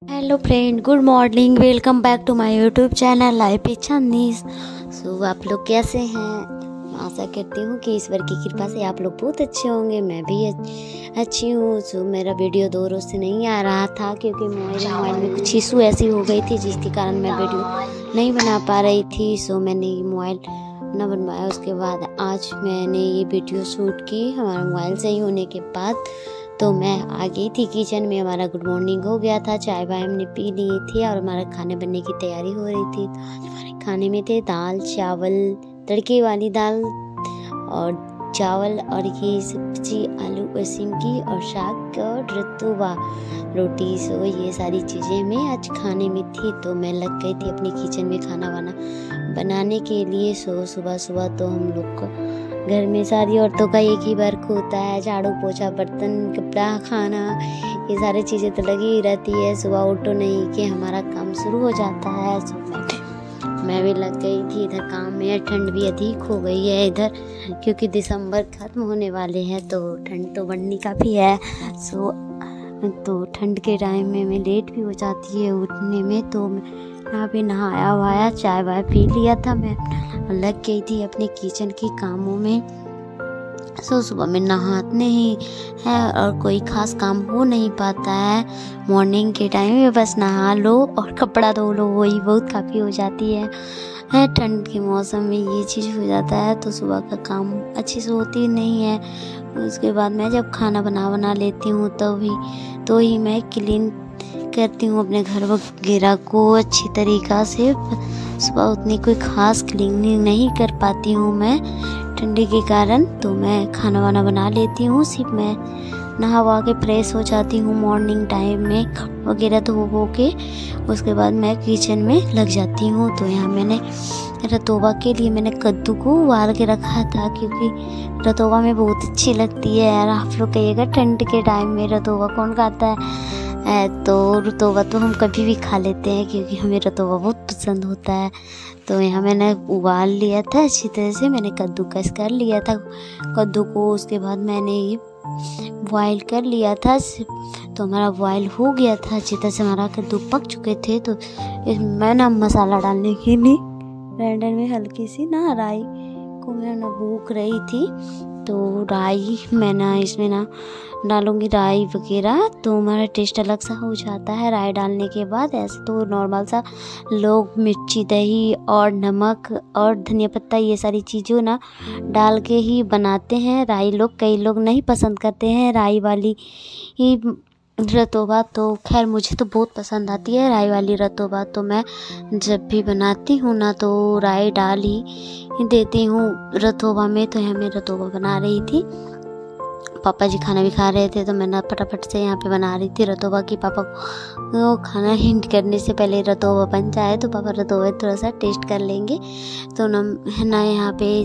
Hello friend, good morning. Welcome back to my YouTube channel life is Chandni's. So आप लोग कैसे हैं? आशा करती हूँ कि ईश्वर की कृपा से आप लोग बहुत अच्छे होंगे। मैं भी अच्छी हूँ। सो मेरा वीडियो 2 रोज़ से नहीं आ रहा था क्योंकि मोबाइल में कुछ इशू ऐसी हो गई थी जिसके कारण मैं वीडियो नहीं बना पा रही थी। सो मैंने ये मोबाइल न बनवाया। उसके बाद आज मैंने ये वीडियो शूट की हमारा मोबाइल सही होने के बाद। तो मैं आ गई थी किचन में। हमारा गुड मॉर्निंग हो गया था, चाय वाय हमने पी लिए थे और हमारा खाने बनने की तैयारी हो रही थी। तो आज हमारे खाने में थे दाल चावल, तड़के वाली दाल और चावल, और ये सब्जी आलू बसीम की और साग और रतुआ रोटी। सो ये सारी चीज़ें मैं आज खाने में थी। तो मैं लग गई थी अपनी किचन में खाना वाना बनाने के लिए। सो सुबह सुबह तो हम लोग को घर में सारी औरतों का एक ही वर्क होता है, झाड़ू पोछा बर्तन कपड़ा खाना, ये सारी चीज़ें तो लगी ही रहती है। सुबह उठो नहीं कि हमारा काम शुरू हो जाता है। मैं भी लग गई थी इधर काम में। ठंड भी अधिक हो गई है इधर क्योंकि दिसंबर ख़त्म होने वाले हैं तो ठंड तो बढ़नी काफ़ी है। सो तो ठंड के टाइम में मैं लेट भी हो जाती है उठने में। तो यहाँ पे नहाया वहाया चाय वाय पी लिया था, मैं लग गई थी अपने किचन के कामों में। सो सुबह में नहाते ही है और कोई ख़ास काम हो नहीं पाता है। मॉर्निंग के टाइम में बस नहा लो और कपड़ा धो लो, वही बहुत काफ़ी हो जाती है। ठंड के मौसम में ये चीज़ हो जाता है तो सुबह का काम अच्छे से होती नहीं है। उसके बाद मैं जब खाना बना लेती हूँ तो ही मैं क्लीन करती हूँ अपने घर वगैरह को अच्छी तरीक़ा से। सुबह उतनी कोई ख़ास क्लीनिंग नहीं कर पाती हूँ मैं ठंडी के कारण। तो मैं खाना वाना बना लेती हूँ, सिर्फ मैं नहा वहा के फ्रेश हो जाती हूँ मॉर्निंग टाइम में वगैरह धो के। उसके बाद मैं किचन में लग जाती हूँ। तो यहाँ मैंने रतोबा के लिए मैंने कद्दू को उबाल के रखा था क्योंकि रतोबा में बहुत अच्छी लगती है यार। आप लोग कहिएगा ठंड के टाइम में रतोबा कौन खाता है? तो रतोबा तो हम कभी भी खा लेते हैं क्योंकि हमें रतोबा बहुत पसंद होता है। तो यहाँ मैंने उबाल लिया था अच्छी तरह से, मैंने कद्दूकस कर लिया था कद्दू को। उसके बाद मैंने ये बॉयल कर लिया था। तो हमारा बॉयल हो गया था अच्छी तरह से, हमारा कद्दू पक चुके थे। तो इसमें ना मसाला डालने के लिए ग्राइंडर में हल्की सी ना राई को मैं ना भूख रही थी। तो राई मैं ना इसमें ना डालूँगी राई वगैरह, तो हमारा टेस्ट अलग सा हो जाता है राई डालने के बाद। ऐसे तो नॉर्मल सा लोग मिर्ची दही और नमक और धनिया पत्ता ये सारी चीज़ों ना डाल के ही बनाते हैं। राई कई लोग नहीं पसंद करते हैं राई वाली ही रतोबा। तो खैर मुझे तो बहुत पसंद आती है राई वाली रतोबा। तो मैं जब भी बनाती हूँ ना तो राई डाल ही देती हूँ रतोबा में। तो यहाँ मैं रतोबा बना रही थी, पापा जी खाना भी खा रहे थे तो मैं ना फटाफट से यहाँ पे बना रही थी रतोबा की पापा को खाना हिंट करने से पहले रतोबा बन जाए तो पापा रतोबा थोड़ा सा टेस्ट कर लेंगे। तो ना यहाँ पे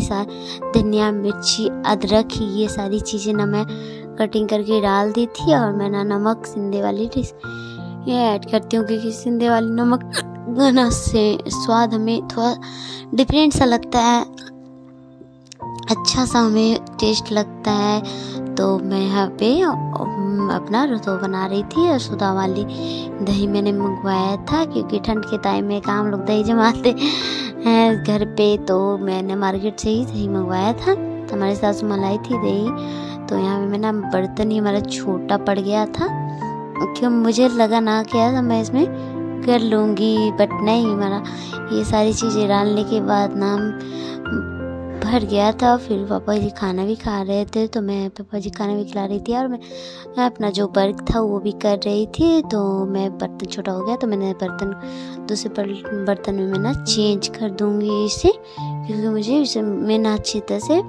धनिया मिर्ची अदरक ये सारी चीज़ें ना मैं कटिंग करके डाल दी थी। और मैं ना नमक सिंधे वाली डिश ये ऐड करती हूँ क्योंकि सिंधे वाली नमक ना से स्वाद हमें थोड़ा डिफरेंट सा लगता है, अच्छा सा हमें टेस्ट लगता है। तो मैं यहाँ पे अपना रतोबा बना रही थी। और सोदा वाली दही मैंने मंगवाया था क्योंकि ठंड के टाइम में काम लोग दही जमाते हैं घर पे। तो मैंने मार्केट से ही दही मंगवाया था, तो हमारे सासू माँ लाई थी दही। तो यहाँ पे मैं ना बर्तन ही हमारा छोटा पड़ गया था क्यों मुझे लगा ना क्या था मैं इसमें कर लूँगी, बट नहीं, हमारा ये सारी चीज़ें डालने के बाद ना भर गया था। फिर पापा जी खाना भी खा रहे थे तो मैं पापा जी खाना भी खिला रही थी और मैं अपना जो वर्क था वो भी कर रही थी। तो मैं बर्तन छोटा हो गया तो मैंने बर्तन दूसरे बर्तन में मैं ना चेंज कर दूँगी इसे क्योंकि मुझे इसे मैं ना अच्छी तरह से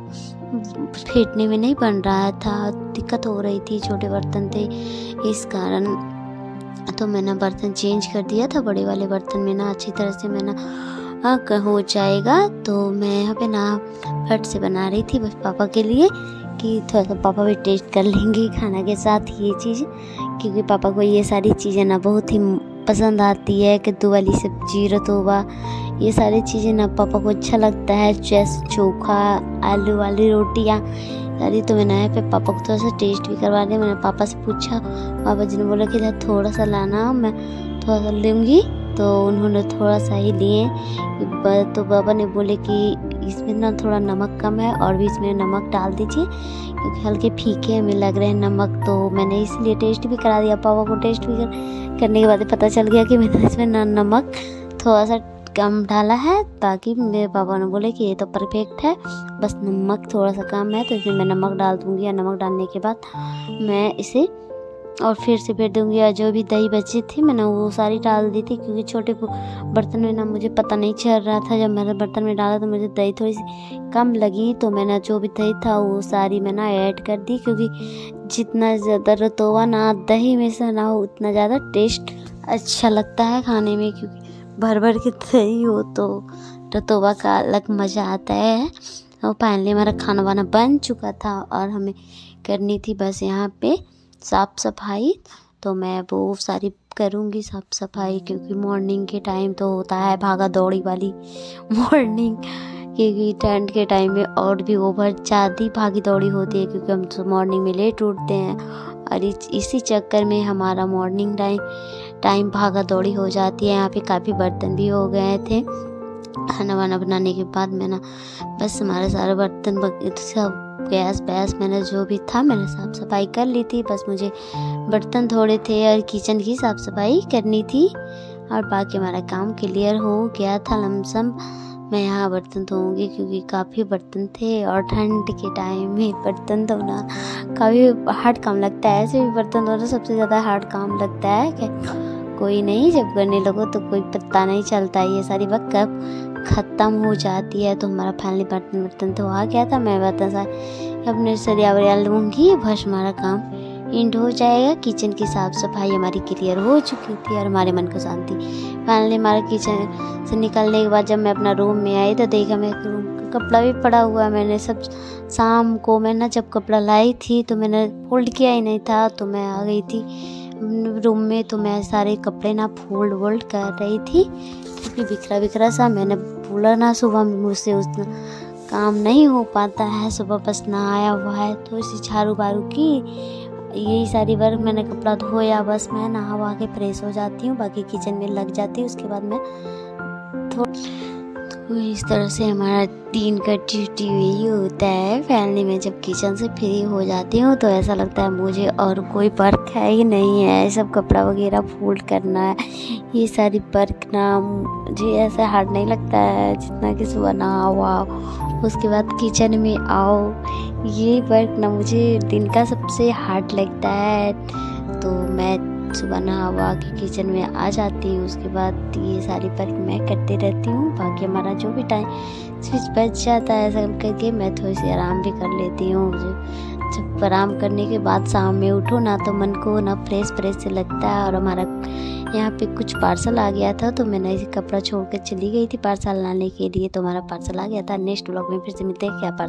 फेंटने में नहीं बन रहा था, दिक्कत हो रही थी, छोटे बर्तन थे इस कारण। तो मैंने बर्तन चेंज कर दिया था, बड़े वाले बर्तन में ना अच्छी तरह से मैं ना हो जाएगा। तो मैं यहाँ पे ना फट से बना रही थी बस पापा के लिए कि थोड़ा सा पापा भी टेस्ट कर लेंगे खाना के साथ ये चीज़, क्योंकि पापा को ये सारी चीज़ें ना बहुत ही पसंद आती है। कद्दू वाली सब्जी रतोबा ये सारी चीज़ें ना पापा को अच्छा लगता है, जैसे चोखा आलू वाली रोटियाँ सारी। तो मैंने यहाँ पे पापा को थोड़ा सा टेस्ट भी करवा दिया। मैंने पापा से पूछा, पापा जी ने बोला कि थोड़ा सा लाना, मैं थोड़ा सा लूँगी। तो उन्होंने थोड़ा सा ही लिए। तो पापा ने बोले कि इसमें ना थोड़ा नमक कम है और भी इसमें नमक डाल दीजिए, क्योंकि हल्के फीके हमें लग रहे हैं नमक। तो मैंने इसलिए टेस्ट भी करा दिया। पापा को टेस्ट भी करने के बाद पता चल गया कि मैंने इसमें नमक थोड़ा सा कम डाला है, ताकि मेरे पापा ने बोले कि ये तो परफेक्ट है, बस नमक थोड़ा सा कम है। तो इसमें मैं नमक डाल दूँगी और नमक डालने के बाद मैं इसे और फिर से फेर दूँगी। और जो भी दही बची थी मैंने वो सारी डाल दी थी, क्योंकि छोटे बर्तन में ना मुझे पता नहीं चल रहा था। जब मैंने बर्तन में डाला तो मुझे दही थोड़ी सी कम लगी, तो मैंने जो भी दही था वो सारी मैंने ऐड कर दी, क्योंकि जितना ज़्यादा रतोवा ना दही में से ना हो उतना ज़्यादा टेस्ट अच्छा लगता है खाने में, क्योंकि भर भर के दही हो तो रतोवा का अलग मज़ा आता है। और फाइनली हमारा खाना वाना बन चुका था और हमें करनी थी बस यहाँ पे साफ़ सफाई। तो मैं वो सारी करूँगी साफ़ सफाई, क्योंकि मॉर्निंग के टाइम तो होता है भागा दौड़ी वाली मॉर्निंग, क्योंकि ठंड के टाइम में और भी ओवर ज़्यादा भागी दौड़ी होती है, क्योंकि हम तो मॉर्निंग में लेट उठते हैं। और इसी चक्कर में हमारा मॉर्निंग टाइम भागा दौड़ी हो जाती है। यहाँ पे काफ़ी बर्तन भी हो गए थे। खाना वाना बनाने के बाद मैं ना बस हमारे सारे बर्तन सब गैस मैंने जो भी था मैंने साफ़ सफाई कर ली थी। बस मुझे बर्तन थोड़े थे और किचन की साफ़ सफाई करनी थी, और बाकी हमारा काम क्लियर हो गया था लमसम। मैं यहाँ बर्तन धोऊंगी, क्योंकि काफ़ी बर्तन थे और ठंड के टाइम में बर्तन धोना काफ़ी हार्ड काम लगता है। ऐसे भी बर्तन धोना सबसे ज़्यादा हार्ड काम लगता है कि कोई नहीं, जब करने लगो तो कोई पता नहीं चलता ये सारी वक्त कब ख़त्म हो जाती है। तो हमारा फाइनली बर्तन तो आ गया था। मैं बर्तन सारे अपने सरिया लूँगी, बस हमारा काम एंड हो जाएगा। किचन की साफ़ सफाई हमारी क्लियर हो चुकी थी और हमारे मन को शांति। फाइनली हमारा किचन से निकलने के बाद जब मैं अपना रूम में आई तो देखा मेरे रूम का कपड़ा भी पड़ा हुआ है। मैंने सब शाम को मैं ना जब कपड़ा लाई थी तो मैंने फोल्ड किया ही नहीं था, तो मैं आ गई थी रूम में। तो मैं सारे कपड़े ना फोल्ड कर रही थी, क्योंकि बिखरा सा मैंने बोला ना सुबह में मुझसे उतना काम नहीं हो पाता है। सुबह बस नहाया हुआ है, थोड़ी सी झाड़ू बारू की, यही सारी वर्क मैंने कपड़ा धोया, बस मैं नहा वहा के फ्रेश हो जाती हूँ, बाकी किचन में लग जाती हूँ। उसके बाद मैं तो इस तरह से हमारा दिन का ड्यूटी यही होता है। फैमिली में जब किचन से फ्री हो जाती हूँ तो ऐसा लगता है मुझे और कोई वर्क है ही नहीं है। सब कपड़ा वगैरह फोल्ड करना है, ये सारी वर्क ना मुझे ऐसा हार्ड नहीं लगता है जितना कि सुबह नहाओ आओ उसके बाद किचन में आओ, ये वर्क ना मुझे दिन का सबसे हार्ड लगता है। तो मैं सुबह नहा के किचन में आ जाती हूँ, उसके बाद ये सारी वर्क मैं करती रहती हूँ। बाकी हमारा जो भी टाइम स्विच बच जाता है सब करके मैं थोड़ी सी आराम भी कर लेती हूँ। जब आराम करने के बाद शाम में उठो ना तो मन को ना फ्रेश से लगता है। और हमारा यहाँ पे कुछ पार्सल आ गया था तो मैंने इसे कपड़ा छोड़ कर चली गई थी पार्सल लाने के लिए, तो हमारा पार्सल आ गया था। नेक्स्ट व्लॉग में फिर से मिलते हैं क्या पार्सल